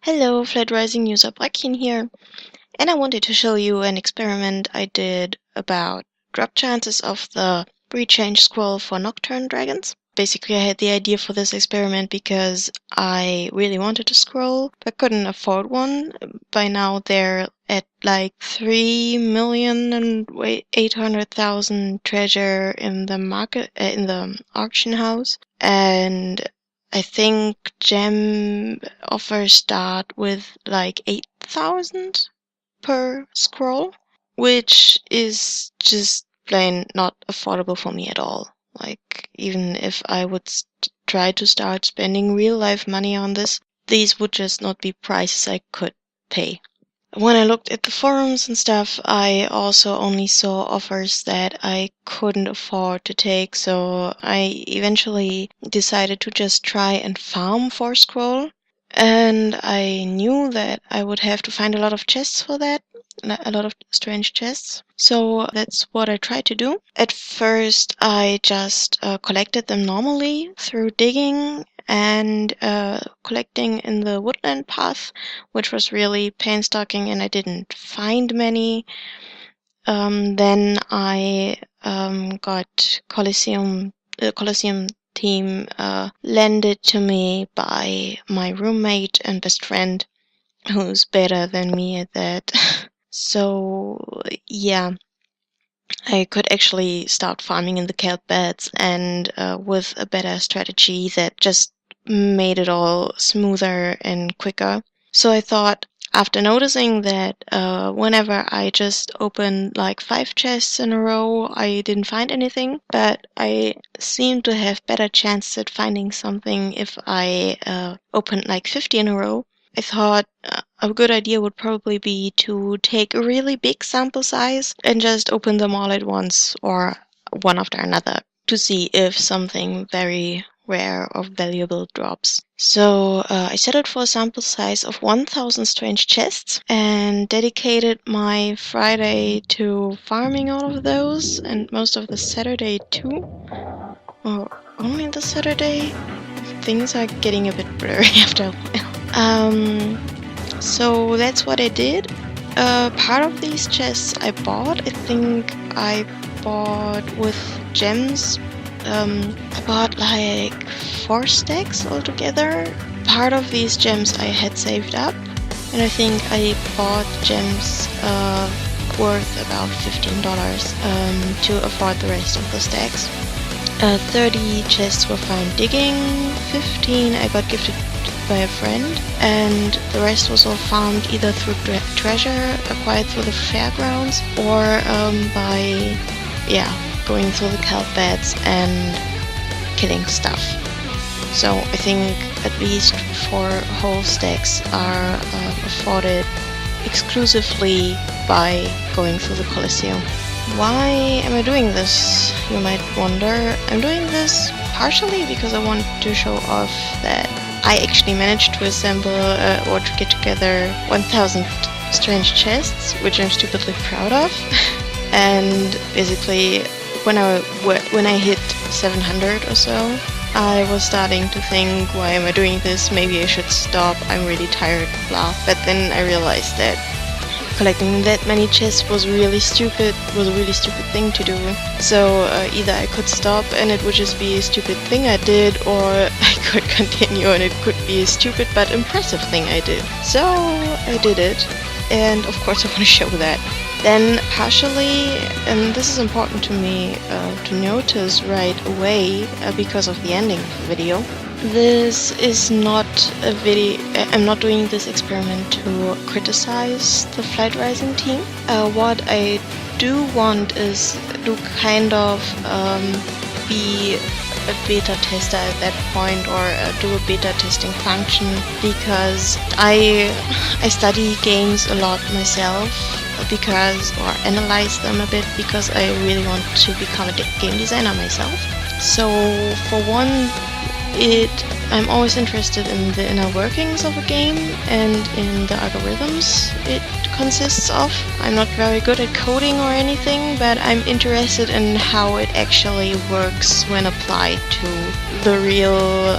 Hello, Flat Rising user Brakin here, and I wanted to show you an experiment I did about drop chances of the pre-change scroll for Nocturne dragons. Basically, I had the idea for this experiment because I really wanted a scroll, but couldn't afford one. By now, they're at like 3,800,000 treasure in the market, in the auction house, and I think gem offers start with like 8,000 per scroll, which is just plain not affordable for me at all. Like, even if I would try to start spending real life money on this, these would just not be prices I could pay. When I looked at the forums and stuff, I also only saw offers that I couldn't afford to take, so I eventually decided to just try and farm for scroll. And I knew that I would have to find a lot of chests for that, a lot of strange chests. So that's what I tried to do. At first, I just collected them normally through digging and collecting in the woodland path, which was really painstaking, and I didn't find many. Then I got Colosseum team lended to me by my roommate and best friend, who's better than me at that. So yeah, I could actually start farming in the kelp beds, and with a better strategy that just made it all smoother and quicker. So I thought, after noticing that whenever I just opened like 5 chests in a row, I didn't find anything, but I seemed to have better chances at finding something if I opened like 50 in a row. I thought a good idea would probably be to take a really big sample size and just open them all at once or one after another to see if something very rare or valuable drops. So I settled for a sample size of 1,000 strange chests and dedicated my Friday to farming all of those, and most of the Saturday too. Or only the Saturday? Things are getting a bit blurry after a while. So that's what I did. Part of these chests I bought. I think I bought with gems. I bought like 4 stacks altogether. Part of these gems I had saved up, and I think I bought gems worth about $15 to afford the rest of the stacks. 30 chests were found digging, 15 I got gifted by a friend, and the rest was all farmed either through treasure acquired through the fairgrounds or by going through the kelp beds and killing stuff. So I think at least 4 whole stacks are afforded exclusively by going through the Colosseum. Why am I doing this, you might wonder? I'm doing this partially because I want to show off that I actually managed to assemble or to get together 1,000 strange chests, which I'm stupidly proud of. And basically, when I hit 700 or so, I was starting to think, why am I doing this? Maybe I should stop. I'm really tired, blah. But then I realized that collecting that many chests was a really stupid thing to do. So either I could stop and it would just be a stupid thing I did, or I could continue and it could be a stupid but impressive thing I did. So I did it, and of course I want to show that. Then partially, and this is important to me to notice right away because of the ending of the video, this is not a video. I'm not doing this experiment to criticize the Flight Rising team. What I do want is to kind of be a beta tester at that point, or do a beta testing function, because I study games a lot myself, or analyze them a bit, because I really want to become a game designer myself. So for one, I'm always interested in the inner workings of a game and in the algorithms it consists of. I'm not very good at coding or anything, but I'm interested in how it actually works when applied to the real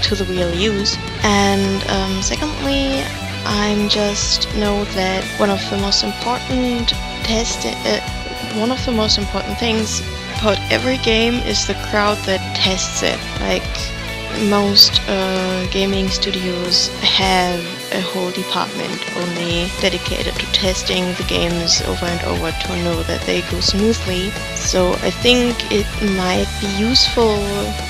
to the real use. And secondly, I'm just know that one of the most important things about every game is the crowd that tests it. Like, most gaming studios have a whole department only dedicated to testing the games over and over to know that they go smoothly. So I think it might be useful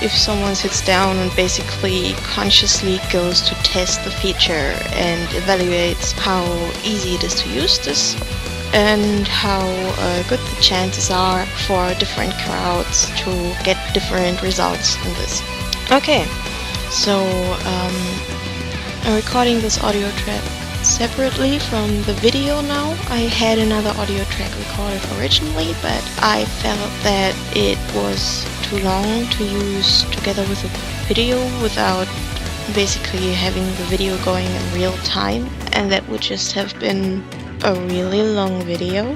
if someone sits down and basically consciously goes to test the feature and evaluates how easy it is to use this and how good the chances are for different crowds to get different results in this. Okay, so I'm recording this audio track separately from the video now. I had another audio track recorded originally, but I felt that it was too long to use together with the video without basically having the video going in real time, and that would just have been a really long video.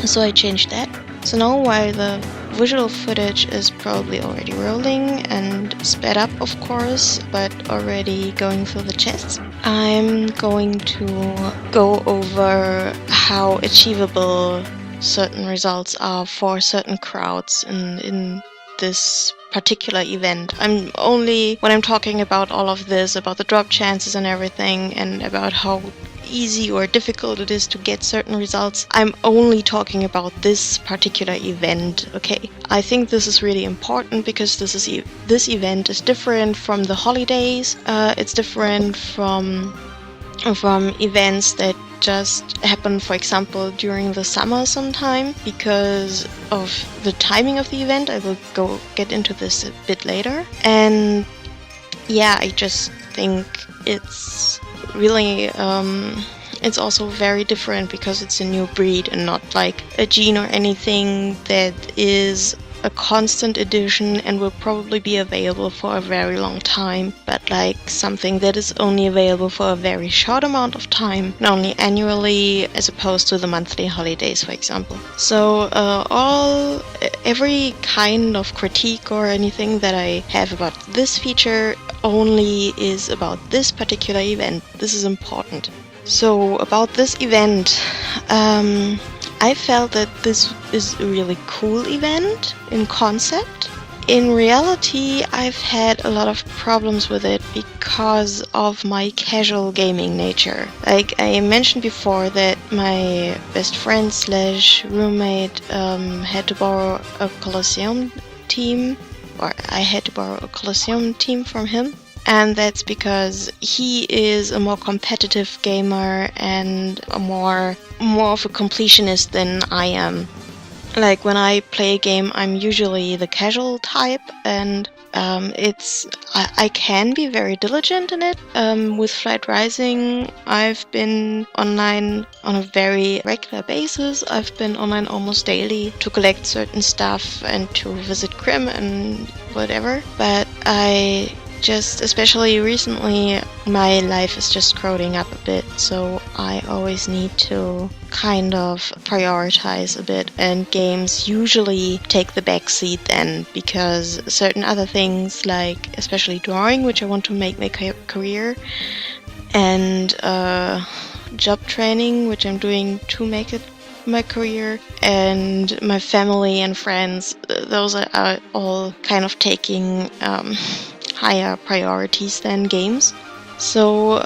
So I changed that. So now, while the visual footage is probably already rolling and sped up, of course, but already going through the chests, I'm going to go over how achievable certain results are for certain crowds in this particular event. When I'm talking about all of this, about the drop chances and everything, and about how easy or difficult it is to get certain results, I'm only talking about this particular event, okay? I think this is really important because this event is different from the holidays. It's different from events that just happen, for example, during the summer sometime because of the timing of the event. I will get into this a bit later. And yeah, I just think it's really it's also very different because it's a new breed and not like a gene or anything that is a constant edition and will probably be available for a very long time, but like something that is only available for a very short amount of time and only annually as opposed to the monthly holidays, for example. So every kind of critique or anything that I have about this feature only is about this particular event. This is important. So about this event, I felt that this is a really cool event in concept. In reality, I've had a lot of problems with it because of my casual gaming nature. Like I mentioned before that my best friend / roommate had to borrow a Colosseum team, or I had to borrow a Colosseum team from him. And that's because he is a more competitive gamer and more of a completionist than I am. Like when I play a game, I'm usually the casual type, and I can be very diligent in it. With Flight Rising, I've been online on a very regular basis. I've been online almost daily to collect certain stuff and to visit Crim and whatever. But especially recently, my life is just crowding up a bit, so I always need to kind of prioritize a bit, and games usually take the back seat then, because certain other things, like especially drawing, which I want to make my career, and job training, which I'm doing to make it my career, and my family and friends, those are all kind of taking higher priorities than games. So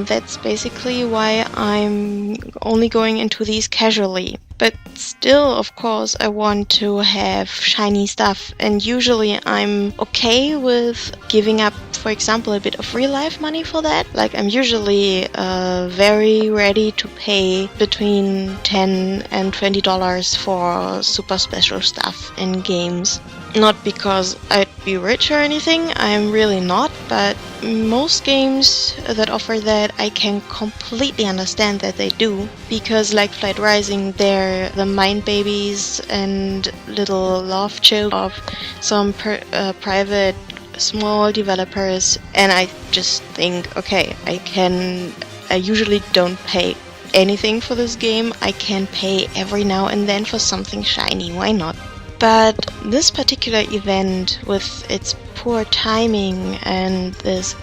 that's basically why I'm only going into these casually. But still, of course, I want to have shiny stuff, and usually I'm okay with giving up, for example, a bit of real life money for that. Like I'm usually very ready to pay between $10 and $20 for super special stuff in games. Not because I'd be rich or anything, I'm really not, but most games that offer that, I can completely understand that they do, because like Flight Rising, they're the mind babies and little love children of some private small developers, and I just think, okay, I usually don't pay anything for this game. I can pay every now and then for something shiny, why not? But this particular event, with its poor timing and this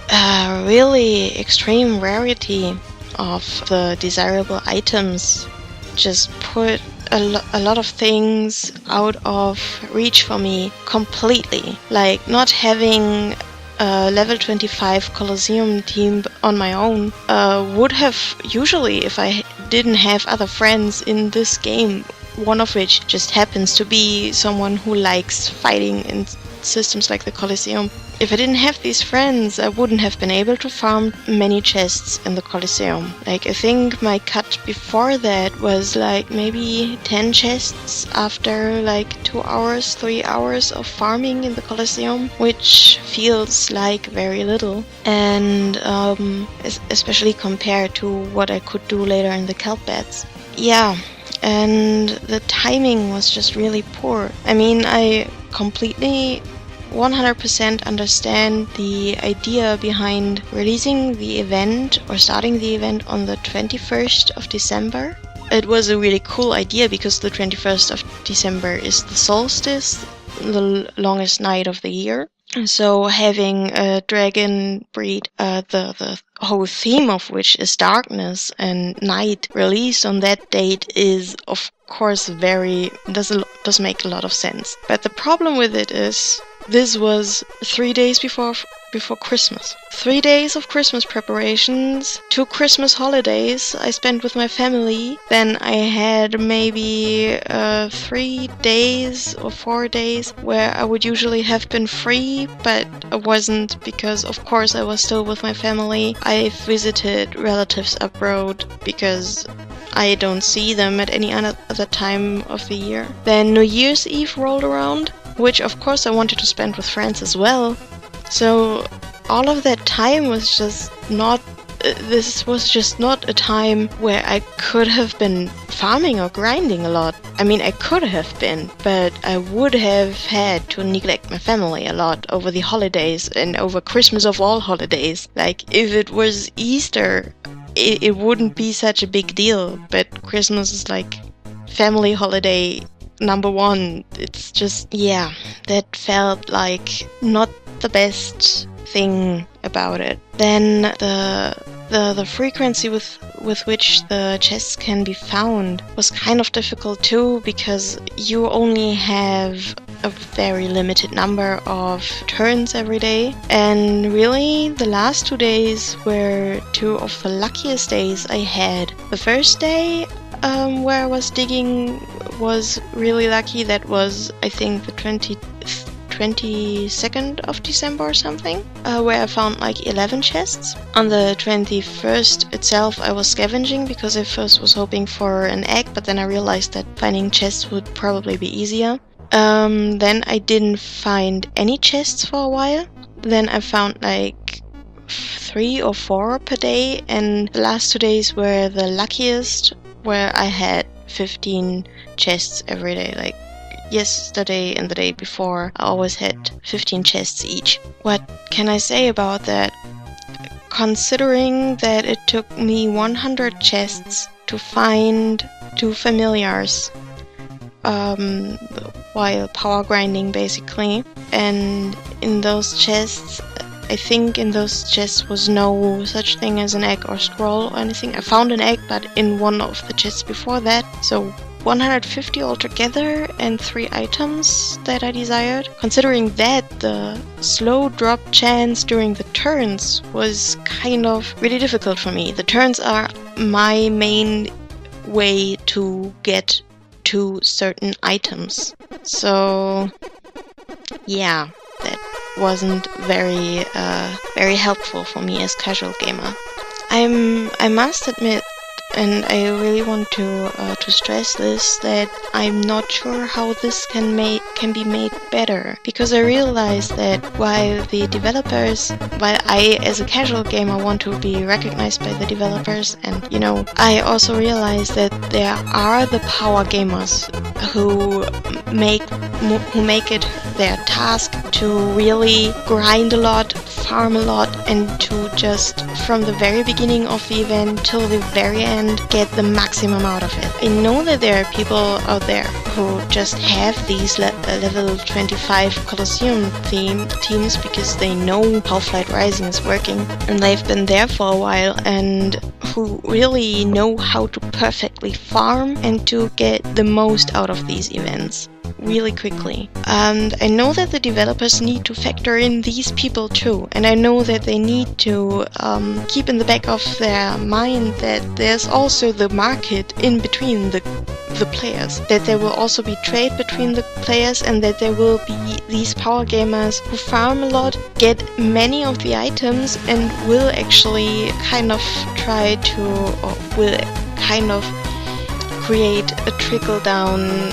really extreme rarity of the desirable items just put a lot of things out of reach for me completely. Like not having a level 25 Colosseum team on my own would have usually, if I didn't have other friends in this game, one of which just happens to be someone who likes fighting in systems like the Colosseum. If I didn't have these friends, I wouldn't have been able to farm many chests in the Colosseum. Like, I think my cut before that was like maybe 10 chests after like 2 hours, 3 hours of farming in the Colosseum, which feels like very little. And especially compared to what I could do later in the kelp beds. Yeah. And the timing was just really poor. I mean, I completely 100% understand the idea behind releasing the event or starting the event on the 21st of December. It was a really cool idea because the 21st of December is the solstice, the longest night of the year. So having a dragon breed, the whole theme of which is darkness and night, released on that date is of course does make a lot of sense. But the problem with it is this was 3 days before Christmas. 3 days of Christmas preparations, 2 Christmas holidays I spent with my family. Then I had maybe 3 days or 4 days where I would usually have been free, but I wasn't because, of course, I was still with my family. I visited relatives abroad because I don't see them at any other time of the year. Then New Year's Eve rolled around, which of course I wanted to spend with friends as well. So all of that time was just not, this was just not a time where I could have been farming or grinding a lot. I mean, I could have been, but I would have had to neglect my family a lot over the holidays and over Christmas of all holidays. Like, if it was Easter, it wouldn't be such a big deal, but Christmas is like family holiday number one. It's just, yeah, that felt like not the best thing about it. Then the frequency with which the chests can be found was kind of difficult too, because you only have a very limited number of turns every day, and really the last 2 days were 2 of the luckiest days I had. The first day where I was digging was really lucky. That was, I think, the 22nd of December or something, where I found like 11 chests. On the 21st itself I was scavenging because I first was hoping for an egg, but then I realized that finding chests would probably be easier. Then I didn't find any chests for a while. Then I found like 3 or 4 per day, and the last 2 days were the luckiest, where I had 15 chests every day. Like yesterday and the day before, I always had 15 chests each. What can I say about that? Considering that it took me 100 chests to find 2 familiars, while power grinding basically, and in those chests, I think in those chests was no such thing as an egg or scroll or anything. I found an egg, but in one of the chests before that. So 150 altogether and 3 items that I desired. Considering that, the slow drop chance during the turns was kind of really difficult for me. The turns are my main way to get to certain items. So yeah, that wasn't very helpful for me as casual gamer. I must admit, and I really want to stress this, that I'm not sure how this can be made better, because I realized that while I as a casual gamer want to be recognized by the developers, and I also realized that there are the power gamers who make it their task to really grind a lot, farm a lot, and to just from the very beginning of the event till the very end get the maximum out of it. I know that there are people out there who just have these level 25 Colosseum teams because they know how Flight Rising is working and they've been there for a while, and who really know how to perfectly farm and to get the most out of these events really quickly. And I know that the developers need to factor in these people too, and I know that they need to keep in the back of their mind that there's also the market in between the players, that there will also be trade between the players, and that there will be these power gamers who farm a lot, get many of the items, and will actually kind of try to, or will kind of create a trickle-down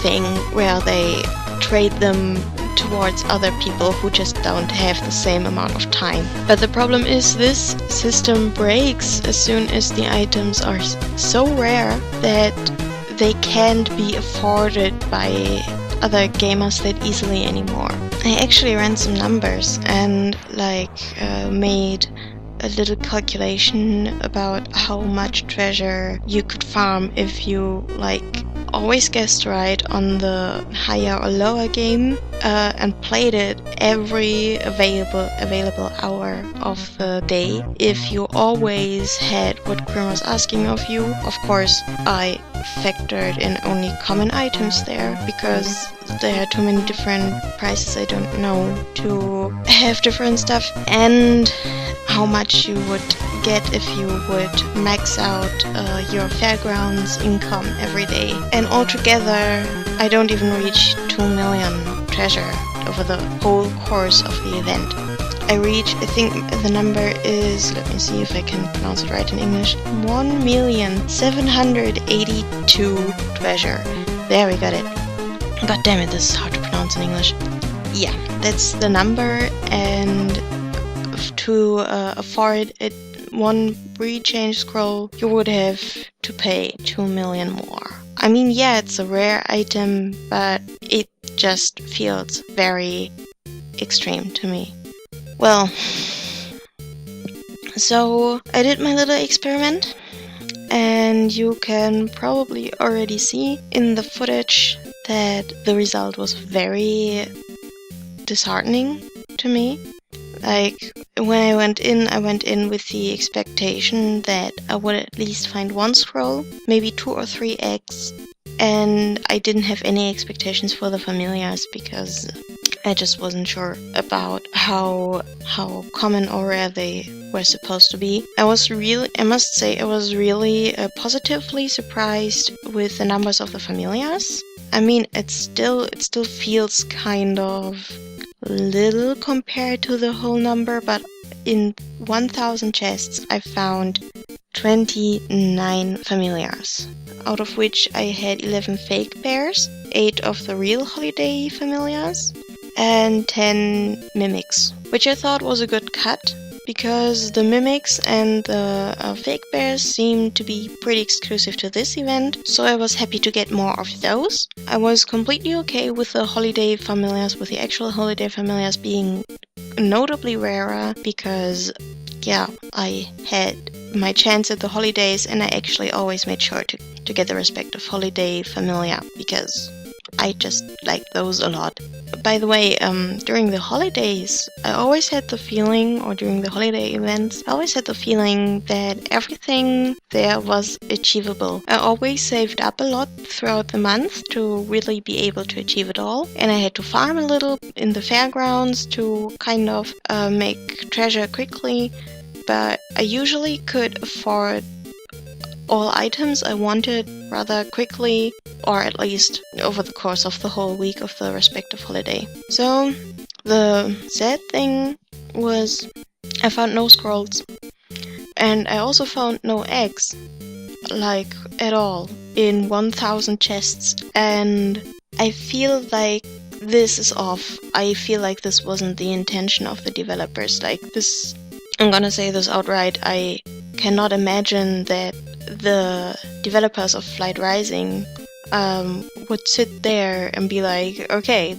thing where they trade them towards other people who just don't have the same amount of time. But the problem is this system breaks as soon as the items are so rare that they can't be afforded by other gamers that easily anymore. I actually ran some numbers and made a little calculation about how much treasure you could farm if you always guessed right on the higher or lower game and played it every available hour of the day. If you always had what Grim was asking of you, of course I factored in only common items there because there are too many different prices I don't know to have different stuff, and how much you would get if you would max out your fairgrounds income every day. And altogether, I don't even reach 2 million treasure over the whole course of the event. I think the number is, let me see if I can pronounce it right in English, 1,782 treasure. There, we got it. God damn it, this is hard to pronounce in English. Yeah, that's the number, and to afford it one rechange scroll, you would have to pay 2 million more. I mean, yeah, it's a rare item, but it just feels very extreme to me. Well, so I did my little experiment, and you can probably already see in the footage that the result was very disheartening to me. When I went in with the expectation that I would at least find one scroll, maybe 2 or 3 eggs, and I didn't have any expectations for the familiars because I just wasn't sure about how common or rare they were supposed to be. I must say I was really positively surprised with the numbers of the familiars. I mean, it still feels kind of little compared to the whole number, but in 1,000 chests I found 29 familiars, out of which I had 11 fake pairs, 8 of the real holiday familiars, and 10 mimics, which I thought was a good cut, because the mimics and the fake bears seem to be pretty exclusive to this event, so I was happy to get more of those. I was completely okay with the holiday familiars, with the actual holiday familiars being notably rarer, because yeah, I had my chance at the holidays and I actually always made sure to get the respective holiday familiar, because I just like those a lot. By the way, during the holidays, I always had the feeling, or during the holiday events, I always had the feeling that everything there was achievable. I always saved up a lot throughout the month to really be able to achieve it all, and I had to farm a little in the fairgrounds to kind of make treasure quickly, but I usually could afford all items I wanted rather quickly, or at least over the course of the whole week of the respective holiday. So the sad thing was I found no scrolls, and I also found no eggs, at all, in 1,000 chests, and I feel like this is off. I feel like this wasn't the intention of the developers. I'm gonna say this outright, I cannot imagine that the developers of Flight Rising would sit there and be like, okay,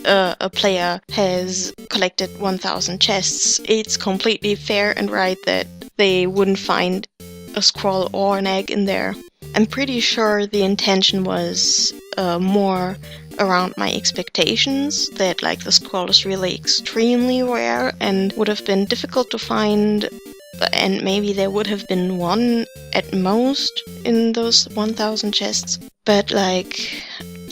a player has collected 1,000 chests. It's completely fair and right that they wouldn't find a scroll or an egg in there. I'm pretty sure the intention was more around my expectations, that like the scroll is really extremely rare and would have been difficult to find, and maybe there would have been one at most in those 1000 chests. But like,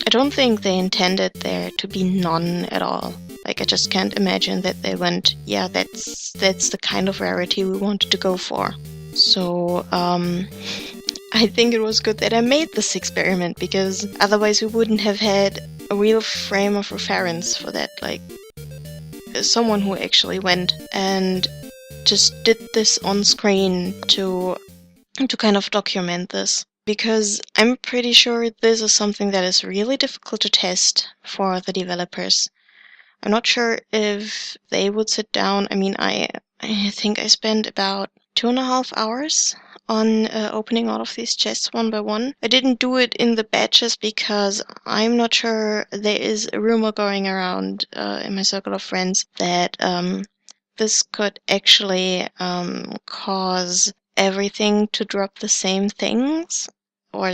I don't think they intended there to be none at all. Like, I just can't imagine that they went, yeah, that's the kind of rarity we wanted to go for. So, I think it was good that I made this experiment, because otherwise we wouldn't have had a real frame of reference for that. Like, someone who actually went and just did this on screen to kind of document this. Because I'm pretty sure this is something that is really difficult to test for the developers. I'm not sure if they would sit down. I mean, I think I spent about 2.5 hours on opening all of these chests one by one. I didn't do it in the batches because I'm not sure. There is a rumor going around in my circle of friends that this could actually cause everything to drop the same things, or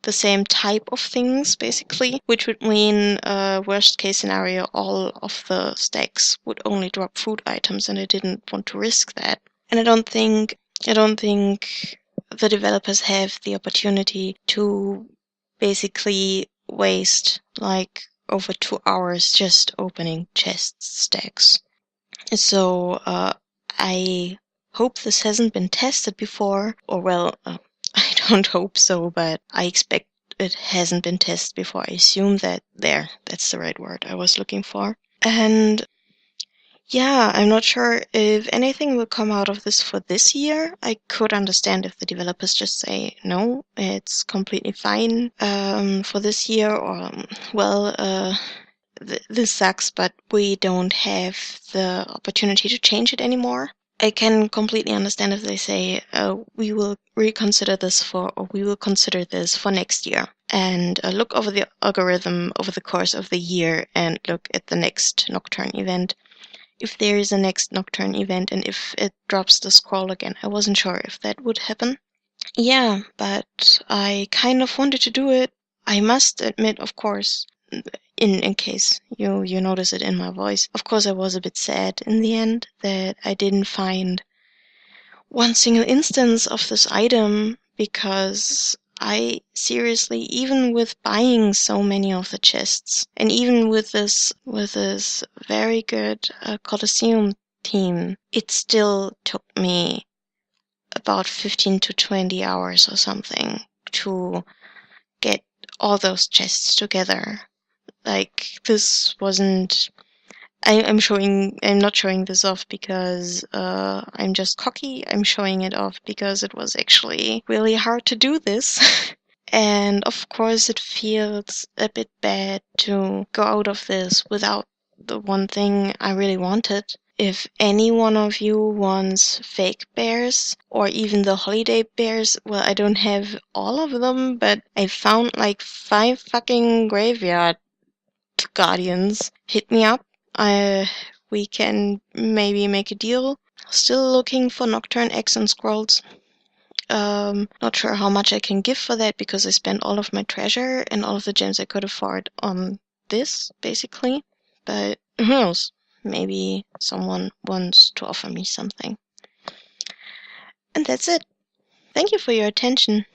the same type of things, basically, which would mean, worst case scenario, all of the stacks would only drop food items, and I didn't want to risk that. And I don't think the developers have the opportunity to basically waste like over 2 hours just opening chest stacks. So I hope this hasn't been tested before, or well, I don't hope so, but I expect it hasn't been tested before. I assume that's the right word I was looking for. And yeah, I'm not sure if anything will come out of this for this year. I could understand if the developers just say, no, it's completely fine for this year, or, well, this sucks, but we don't have the opportunity to change it anymore. I can completely understand if they say, we will reconsider this or we will consider this for next year, and look over the algorithm over the course of the year and look at the next Nocturne event. If there is a next Nocturne event and if it drops the scroll again. I wasn't sure if that would happen. Yeah, but I kind of wanted to do it. I must admit, of course, in case you notice it in my voice, of course I was a bit sad in the end that I didn't find one single instance of this item, because I seriously, even with buying so many of the chests, and even with this very good Colosseum theme, it still took me about 15 to 20 hours or something to get all those chests together. Like, this wasn't... I'm not showing this off because I'm just cocky. I'm showing it off because it was actually really hard to do this. And of course it feels a bit bad to go out of this without the one thing I really wanted. If any one of you wants fake bears or even the holiday bears, well, I don't have all of them, but I found like 5 fucking graveyard guardians. Hit me up. We can maybe make a deal. Still looking for Nocturne Scrolls. Not sure how much I can give for that, because I spent all of my treasure and all of the gems I could afford on this, basically. But who knows? Maybe someone wants to offer me something. And that's it. Thank you for your attention.